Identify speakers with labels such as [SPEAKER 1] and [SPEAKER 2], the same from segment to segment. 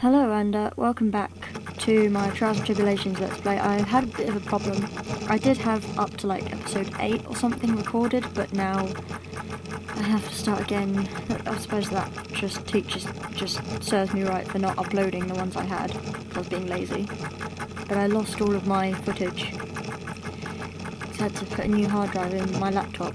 [SPEAKER 1] Hello and welcome back to my Trials and Tribulations Let's Play. I had a bit of a problem. I did have up to like episode 8 or something recorded, but now I have to start again. I suppose that just serves me right for not uploading the ones I had. I was being lazy. But I lost all of my footage. So I had to put a new hard drive in my laptop.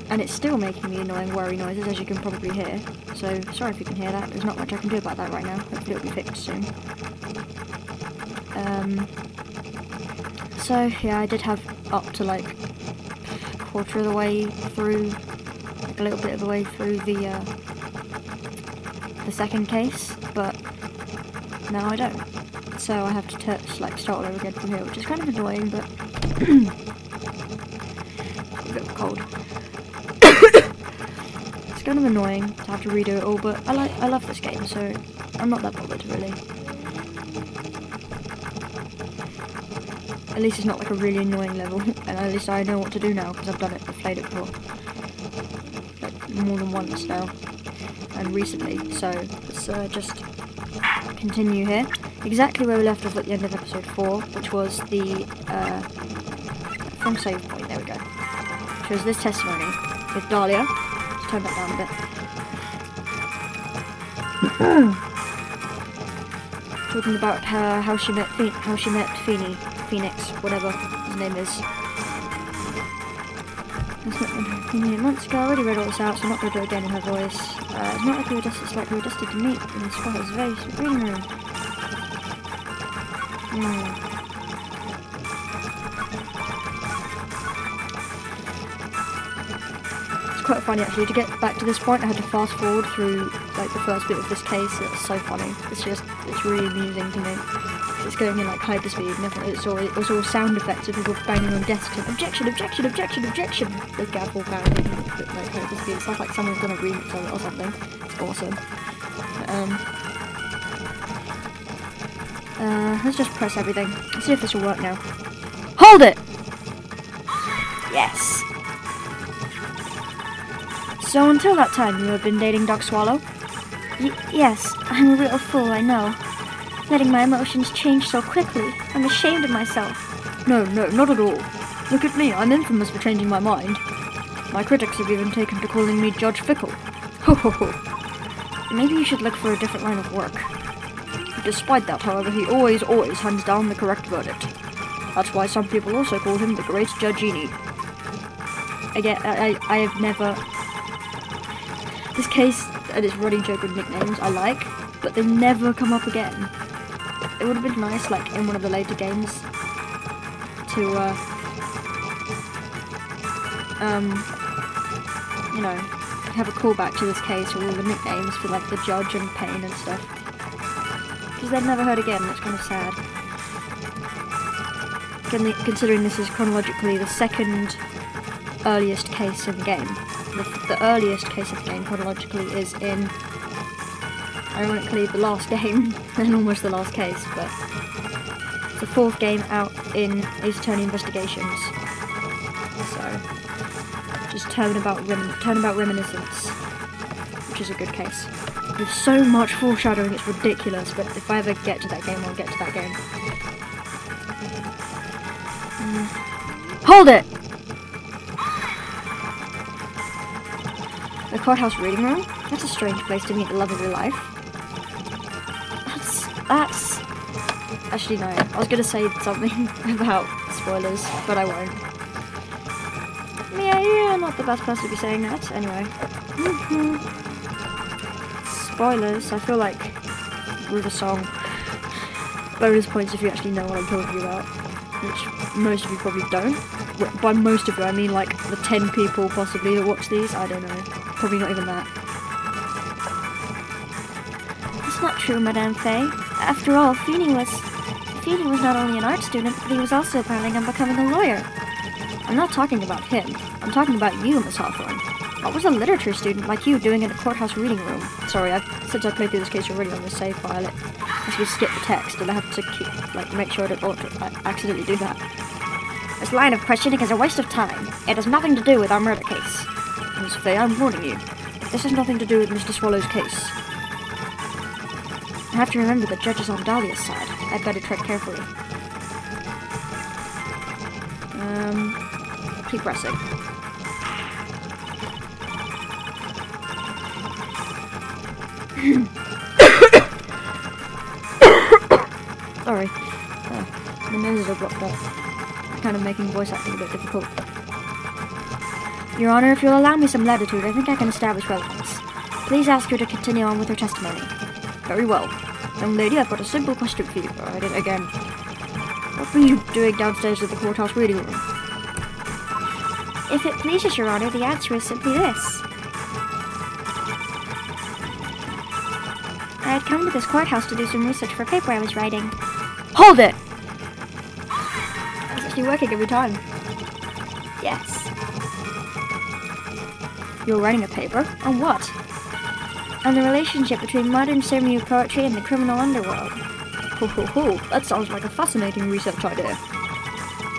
[SPEAKER 1] And it's still making me annoying whirry noises, as you can probably hear. So, sorry if you can hear that. There's not much I can do about that right now. Hopefully it'll be fixed soon. So, yeah, I did have up to like a quarter of the way through, like a little bit of the way through the second case, but now I don't. So I have to start all over again from here, which is kind of annoying, but a bit of a cold. It's kind of annoying to have to redo it all, but I love this game, so I'm not that bothered really. At least it's not like a really annoying level, and at least I know what to do now because I've done it. I've played it before, like more than once now, and recently. So let's just continue here. Exactly where we left off at the end of episode 4, which was the from save point. There we go. Which was this testimony with Dahlia. Let's turn that down a bit. Talking about how she met Phoenix, whatever his name is. It's not months ago. I already read all this out, so I'm not going to do it again in her voice. It's not like we were just. It's like we were destined to meet in the squatter's reading room. It's quite funny actually. To get back to this point, I had to fast forward through like the first bit of this case. It's so funny. It's really amusing to me. It's going in like hyperspeed and everything. It was all sound effects of people banging on desks and objection, objection, objection, objection. The gavel banging at like hyperspeed. It sounds like someone's done a remix of it or something. It's awesome. Let's just press everything. Let's see if this will work now. Hold it! Yes! So until that time you have been dating Duck Swallow? Yes, I'm a real fool, I know. Letting my emotions change so quickly. I'm ashamed of myself. No, not at all. Look at me, I'm infamous for changing my mind. My critics have even taken to calling me Judge Fickle. Ho ho ho. Maybe you should look for a different line of work. Despite that, however, he always hands down the correct verdict. That's why some people also call him the Great Judgini. Again, I have never... This case and its running joke with nicknames I like, but they never come up again. It would have been nice, like, in one of the later games, to, you know, have a callback to this case with all the nicknames for, like, the judge and Pain and stuff. Because they're never heard again, that's kind of sad. Considering this is chronologically the second earliest case in the game. The earliest case of the game chronologically is in, ironically, the last game, and almost the last case, but it's the 4th game out in Ace Attorney Investigations. So, just Turnabout Reminiscence, which is a good case. There's so much foreshadowing, it's ridiculous, but if I ever get to that game, I'll get to that game. Hold it! The courthouse reading room? That's a strange place to meet the love of your life. That's... Actually, no. I was going to say something about spoilers, but I won't. Yeah, you're not the best person to be saying that. Anyway. Spoilers, I feel like with a song. Bonus points if you actually know what I'm talking about, which most of you probably don't. By most of you, I mean like the 10 people possibly that watch these. I don't know. Probably not even that. That's not true, Madame Faye. After all, Feeny was not only an art student, but he was also planning on becoming a lawyer. I'm not talking about him. I'm talking about you, Miss Hawthorne. What was a literature student like you doing in a courthouse reading room? Sorry, since I played through this case already on the save file, it has to skip the text, and I have to make sure I don't accidentally do that. This line of questioning is a waste of time. It has nothing to do with our murder case. Miss Faye, I'm warning you. This has nothing to do with Mr. Swallow's case. have to remember the judge is on Dahlia's side. I'd better tread carefully. Keep pressing. Sorry. My nose is blocked up. Kind of making voice acting a bit difficult. Your Honor, if you'll allow me some latitude, I think I can establish relevance. Please ask her to continue on with her testimony. Very well. Young lady, I've got a simple question for you. I did it again. What were you doing downstairs at the courthouse reading room? If it pleases Your Honor, the answer is simply this. I had come to this courthouse to do some research for a paper I was writing. Hold it! It's actually working every time. Yes. You're writing a paper? On what? On the relationship between modern Semiu poetry and the criminal underworld. Ho ho ho, that sounds like a fascinating research idea.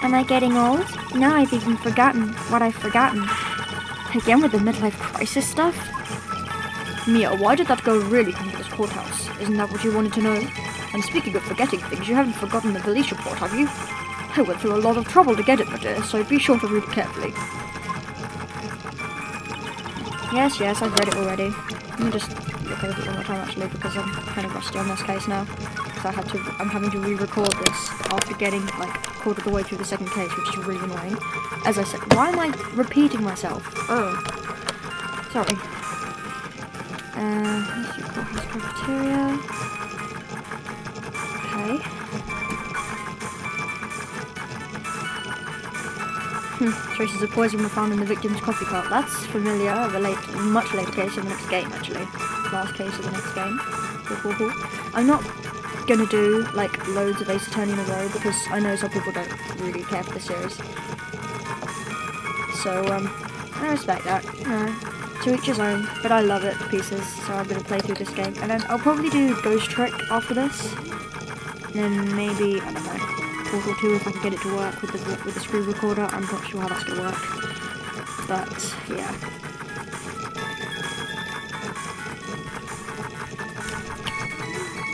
[SPEAKER 1] Am I getting old? Now I've even forgotten what I've forgotten. Again with the midlife crisis stuff? Mia, why did that girl really come to this courthouse? Isn't that what you wanted to know? And speaking of forgetting things, you haven't forgotten the police report, have you? I went through a lot of trouble to get it, my dear, so be sure to read it carefully. Yes, I've read it already. Let me just look over it one more time actually, because I'm kind of rusty on this case now. Because I'm having to re-record this after getting like a quarter of the way through the second case, which is really annoying. As I said, why am I repeating myself? Sorry. Let's do courthouse cafeteria. Okay. Traces of poison were found in the victim's coffee cup. That's familiar. A much later case in the next game, actually. Last case of the next game. I'm not gonna do like loads of Ace Attorney in a row because I know some people don't really care for the series. So I respect that. To each his own. But I love it to pieces, so I'm gonna play through this game, and then I'll probably do Ghost Trick after this. And then maybe I don't know. Portal 2 if I can get it to work with the screen recorder. I'm not sure how that's going to work. But, yeah.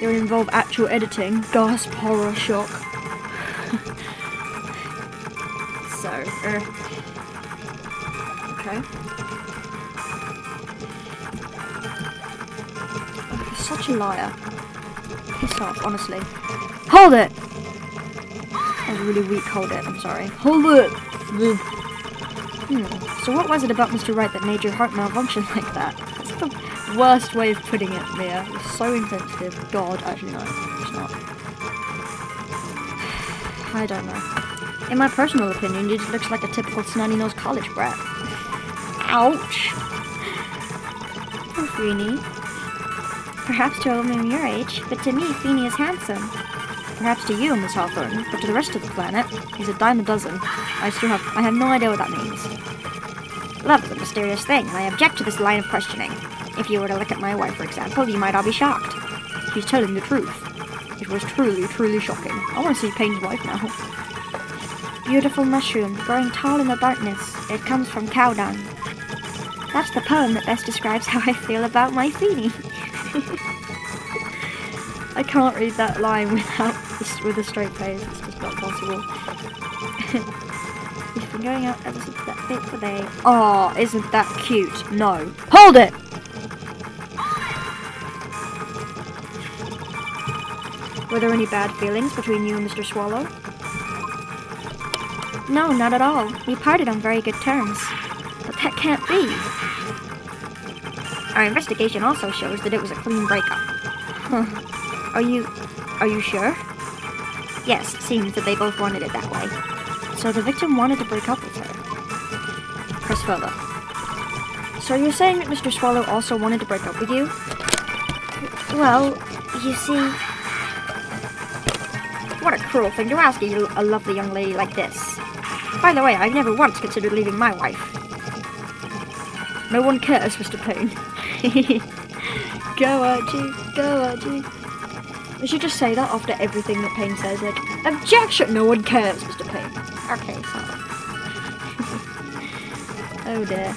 [SPEAKER 1] It would involve actual editing. Gasp, horror, shock. So, okay. Oh, you're such a liar. Piss off, honestly. Hold it! That was a really weak hold it, I'm sorry. Hold it! So what was it about Mr. Wright that made your heart malfunction like that? That's the worst way of putting it, Mia. You're so insensitive. God, actually no, it's not. I don't know. In my personal opinion, you just looks like a typical snotty-nosed college brat. Ouch! Poor Feeny. Perhaps to a woman your age, but to me, Feeny is handsome. Perhaps to you, Miss Hawthorne, but to the rest of the planet, he's a dime a dozen. I have no idea what that means. Love is a mysterious thing, and I object to this line of questioning. If you were to look at my wife, for example, you might all be shocked. She's telling the truth. It was truly, truly shocking. I want to see Payne's wife now. Beautiful mushroom, growing tall in the darkness. It comes from cow dung. That's the poem that best describes how I feel about my Feeny. I can't read that line with a straight face. It's just not possible. You've been going out ever since that fateful day. Oh, isn't that cute? No. Hold it! Were there any bad feelings between you and Mr. Swallow? No, not at all. We parted on very good terms. But that can't be. Our investigation also shows that it was a clean breakup. Huh. Are you sure? Yes, it seems that they both wanted it that way. So the victim wanted to break up with her. Press further. So you're saying that Mr. Swallow also wanted to break up with you? Well, you see... What a cruel thing to ask a lovely young lady like this. By the way, I've never once considered leaving my wife. No one cares, Mr. Payne. Go Archie, go Archie. We should just say that after everything that Payne says, like, objection, no one cares, Mr. Payne. Okay, sorry. Oh dear.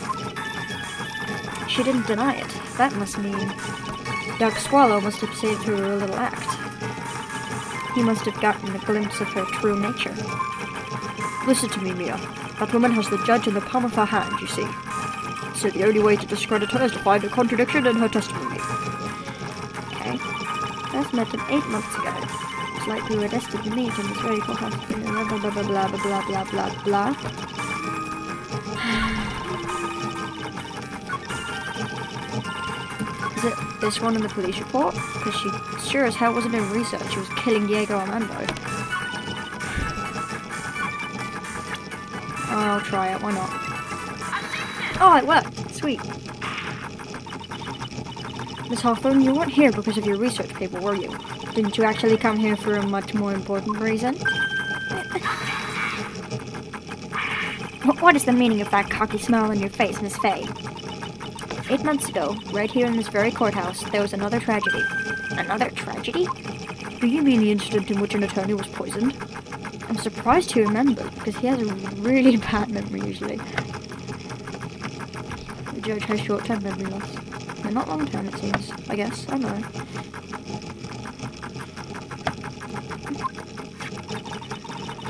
[SPEAKER 1] She didn't deny it. That must mean... Doug Swallow must have seen through her little act. He must have gotten a glimpse of her true nature. Listen to me, Mia. That woman has the judge in the palm of her hand, you see. So the only way to discredit her is to find a contradiction in her testimony. Okay. First met him 8 months ago. It's like we were destined to meet in this very courthouse. Blah blah blah blah blah blah blah blah. Is it this one in the police report? Because she sure as hell wasn't doing research. She was killing Diego Armando. I'll try it. Why not? Oh, it worked. Sweet. Miss Hawthorne, you weren't here because of your research paper, were you? Didn't you actually come here for a much more important reason? What is the meaning of that cocky smile on your face, Miss Fay? 8 months ago, right here in this very courthouse, there was another tragedy. Another tragedy? Do you mean the incident in which an attorney was poisoned? I'm surprised he remembered, because he has a really bad memory usually. The judge has short-term memory loss. But not long-term, it seems. I guess. I don't know.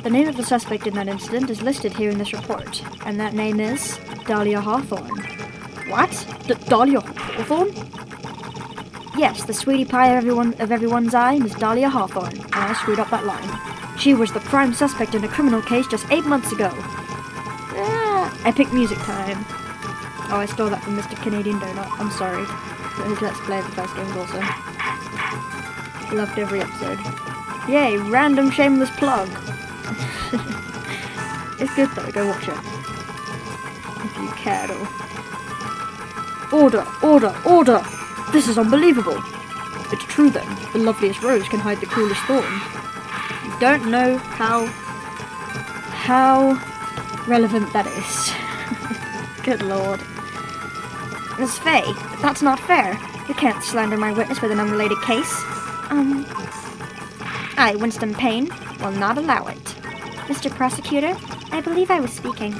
[SPEAKER 1] The name of the suspect in that incident is listed here in this report, and that name is Dahlia Hawthorne. What? Dahlia Hawthorne? Yes, the sweetie pie of everyone's eye, Miss Dahlia Hawthorne, and I screwed up that line. She was the prime suspect in a criminal case just 8 months ago. Epic music time. Oh, I stole that from Mr. Canadian Donut. I'm sorry. His Let's Play the first game's awesome. Loved every episode. Yay, random shameless plug. It's good though, go watch it. If you care at all. Order! Order! Order! This is unbelievable! It's true then, the loveliest rose can hide the cruelest thorn. You don't know how relevant that is. Good lord. Miss Fay, that's not fair. You can't slander my witness with an unrelated case. I, Winston Payne, will not allow it. Mr. Prosecutor, I believe I was speaking.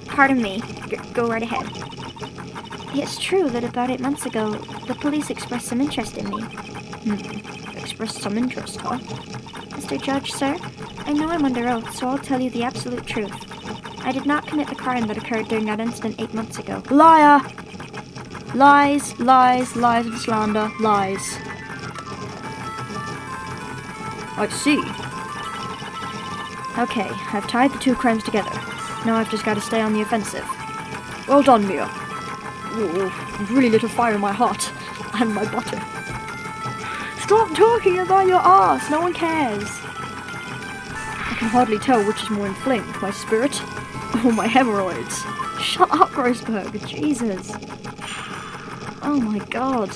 [SPEAKER 1] Pardon me. Go right ahead. It's true that about 8 months ago, the police expressed some interest in me. Expressed some interest, huh? Mr. Judge, sir, I know I'm under oath, so I'll tell you the absolute truth. I did not commit the crime that occurred during that incident 8 months ago. Liar! Lies, lies, lies and slander, lies. I see. Okay, I've tied the two crimes together. Now I've just got to stay on the offensive. Well done, Mia. Ooh, you've really lit a fire in my heart. And my butter. Stop talking about your ass! No one cares! I can hardly tell which is more inflamed, my spirit or my hemorrhoids. Shut up, Grossberg. Jesus. Oh my god.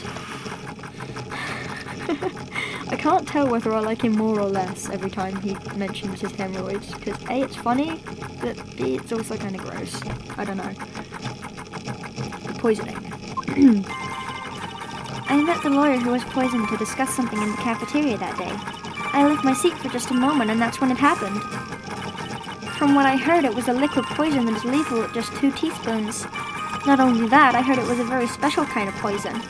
[SPEAKER 1] I can't tell whether I like him more or less every time he mentions his hemorrhoids, because A, it's funny, but B, it's also kind of gross. I don't know. The poisoning. I met the lawyer who was poisoned to discuss something in the cafeteria that day. I left my seat for just a moment, and that's when it happened. From what I heard, it was a liquid poison that is lethal at just 2 teaspoons. Not only that, I heard it was a very special kind of poison.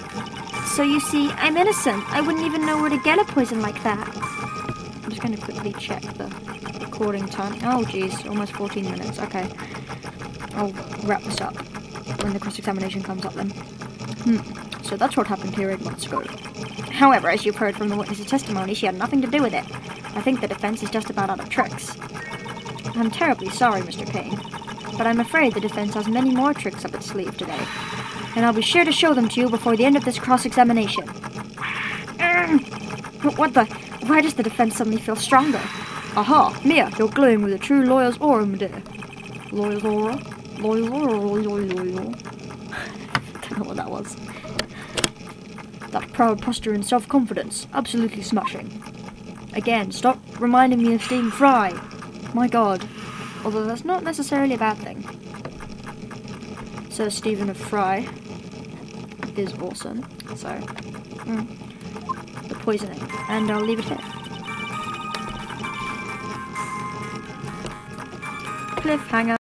[SPEAKER 1] So you see, I'm innocent. I wouldn't even know where to get a poison like that. I'm just going to quickly check the recording time. Oh jeez, almost 14 minutes. Okay. I'll wrap this up when the cross-examination comes up then. So that's what happened here 8 months ago. However, as you've heard from the witness's testimony, she had nothing to do with it. I think the defense is just about out of tricks. I'm terribly sorry, Mr. Payne, but I'm afraid the defense has many more tricks up its sleeve today. And I'll be sure to show them to you before the end of this cross-examination. What the? Why does the defense suddenly feel stronger? Aha! Mia, you're glowing with a true lawyer's aura, my dear. Lawyer's aura? Lawyer's aura? Don't know what that was. That proud posture and self-confidence. Absolutely smashing. Again, stop reminding me of Stephen Fry. My god. Although that's not necessarily a bad thing. Sir Stephen of Fry is awesome. So, the poisoning. And I'll leave it here. Cliffhanger.